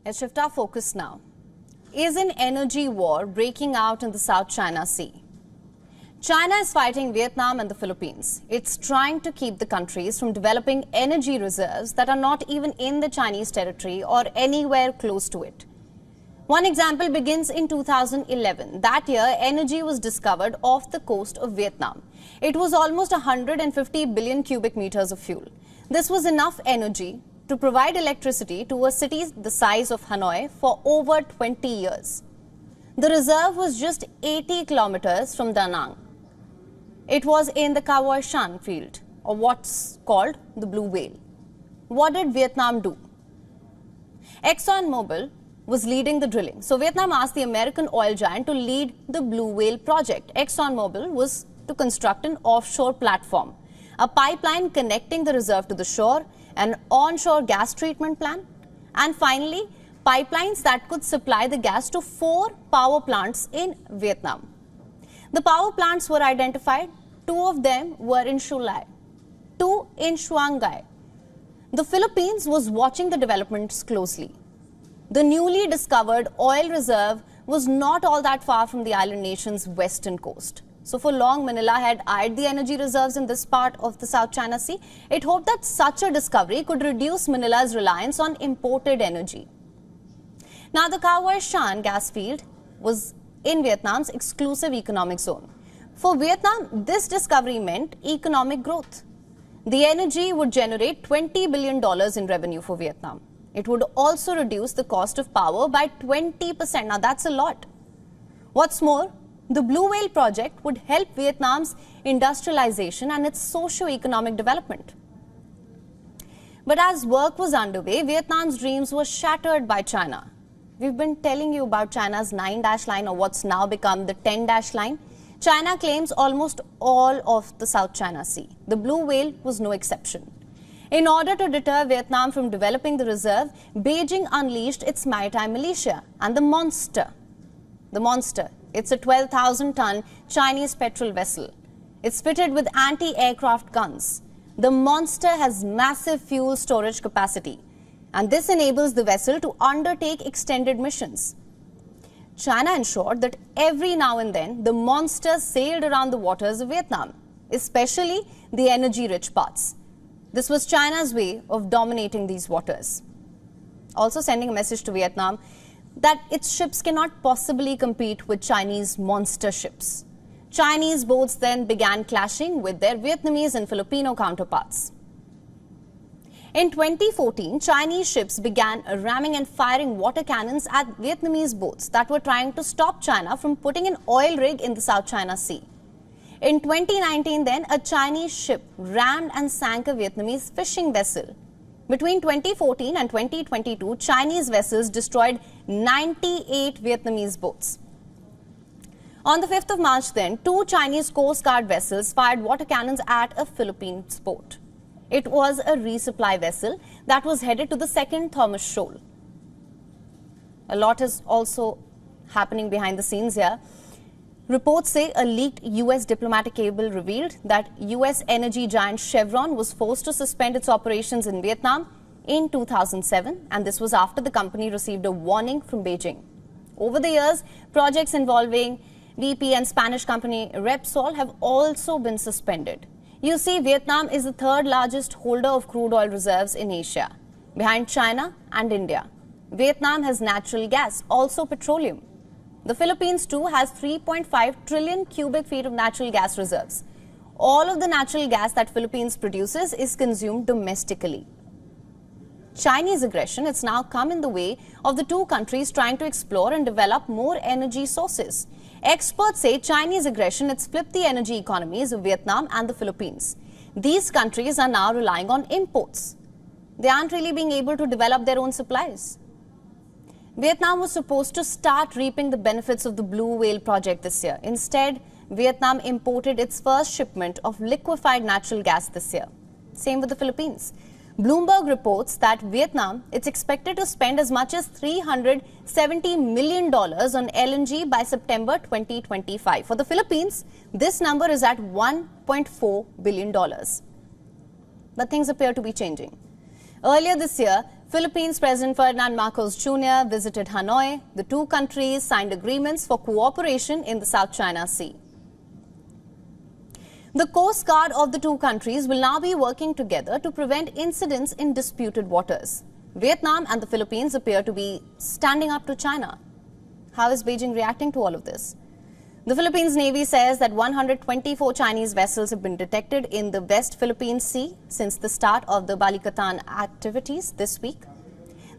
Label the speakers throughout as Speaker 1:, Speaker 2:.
Speaker 1: Let's shift our focus now. Is an energy war breaking out in the South China Sea? China is fighting Vietnam and the Philippines. It's trying to keep the countries from developing energy reserves that are not even in the Chinese territory or anywhere close to it. One example begins in 2011. That year, energy was discovered off the coast of Vietnam. It was almost 150 billion cubic meters of fuel. This was enough energy to provide electricity to a city the size of Hanoi for over 20 years. The reserve was just 80 kilometers from Da Nang. It was in the Cao Shan field, or what's called the Blue Whale. What did Vietnam do? ExxonMobil was leading the drilling. So Vietnam asked the American oil giant to lead the Blue Whale project. ExxonMobil was to construct an offshore platform, a pipeline connecting the reserve to the shore, an onshore gas treatment plant, and finally, pipelines that could supply the gas to 4 power plants in Vietnam. The power plants were identified. 2 of them were in Shulai, 2 in Shuangai. The Philippines was watching the developments closely. The newly discovered oil reserve was not all that far from the island nation's western coast. So for long, Manila had eyed the energy reserves in this part of the South China Sea. It hoped that such a discovery could reduce Manila's reliance on imported energy. Now, the Cao Shan gas field was in Vietnam's exclusive economic zone. For Vietnam, this discovery meant economic growth. The energy would generate $20 billion in revenue for Vietnam. It would also reduce the cost of power by 20%. Now, that's a lot. What's more, the Blue Whale project would help Vietnam's industrialization and its socio-economic development. But as work was underway, Vietnam's dreams were shattered by China. We've been telling you about China's 9-dash line, or what's now become the 10-dash line. China claims almost all of the South China Sea. The Blue Whale was no exception. In order to deter Vietnam from developing the reserve, Beijing unleashed its maritime militia and the Monster. The Monster, it's a 12,000-ton Chinese petrol vessel. It's fitted with anti-aircraft guns. The Monster has massive fuel storage capacity, and this enables the vessel to undertake extended missions. China ensured that every now and then the Monster sailed around the waters of Vietnam, especially the energy-rich parts. This was China's way of dominating these waters. Also sending a message to Vietnam that its ships cannot possibly compete with Chinese monster ships. Chinese boats then began clashing with their Vietnamese and Filipino counterparts. In 2014, Chinese ships began ramming and firing water cannons at Vietnamese boats that were trying to stop China from putting an oil rig in the South China Sea. In 2019, then, a Chinese ship rammed and sank a Vietnamese fishing vessel. Between 2014 and 2022, Chinese vessels destroyed 98 Vietnamese boats. On the 5th of March, then, 2 Chinese Coast Guard vessels fired water cannons at a Philippine port. It was a resupply vessel that was headed to the second Thomas Shoal. A lot is also happening behind the scenes here. Reports say a leaked U.S. diplomatic cable revealed that U.S. energy giant Chevron was forced to suspend its operations in Vietnam in 2007, and this was after the company received a warning from Beijing. Over the years, projects involving BP and Spanish company Repsol have also been suspended. You see, Vietnam is the 3rd largest holder of crude oil reserves in Asia, behind China and India. Vietnam has natural gas, also petroleum. The Philippines too has 3.5 trillion cubic feet of natural gas reserves. All of the natural gas that Philippines produces is consumed domestically. Chinese aggression has now come in the way of the 2 countries trying to explore and develop more energy sources. Experts say Chinese aggression has flipped the energy economies of Vietnam and the Philippines. These countries are now relying on imports. They aren't really being able to develop their own supplies. Vietnam was supposed to start reaping the benefits of the Blue Whale project this year. Instead, Vietnam imported its first shipment of liquefied natural gas this year. Same with the Philippines. Bloomberg reports that Vietnam is expected to spend as much as $370 million on LNG by September 2025. For the Philippines, this number is at $1.4 billion. But things appear to be changing. Earlier this year, Philippines President Ferdinand Marcos Jr. visited Hanoi. The two countries signed agreements for cooperation in the South China Sea. The Coast Guard of the two countries will now be working together to prevent incidents in disputed waters. Vietnam and the Philippines appear to be standing up to China. How is Beijing reacting to all of this? The Philippines Navy says that 124 Chinese vessels have been detected in the West Philippine Sea since the start of the Balikatan activities this week.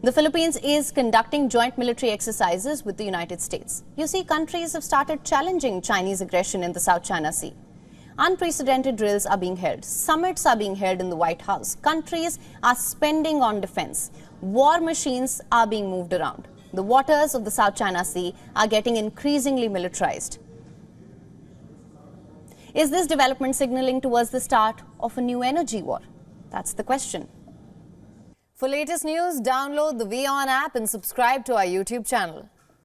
Speaker 1: The Philippines is conducting joint military exercises with the United States. You see, countries have started challenging Chinese aggression in the South China Sea. Unprecedented drills are being held. Summits are being held in the White House. Countries are spending on defense. War machines are being moved around. The waters of the South China Sea are getting increasingly militarized. Is this development signaling towards the start of a new energy war? That's the question. For latest news, download the WION app and subscribe to our YouTube channel.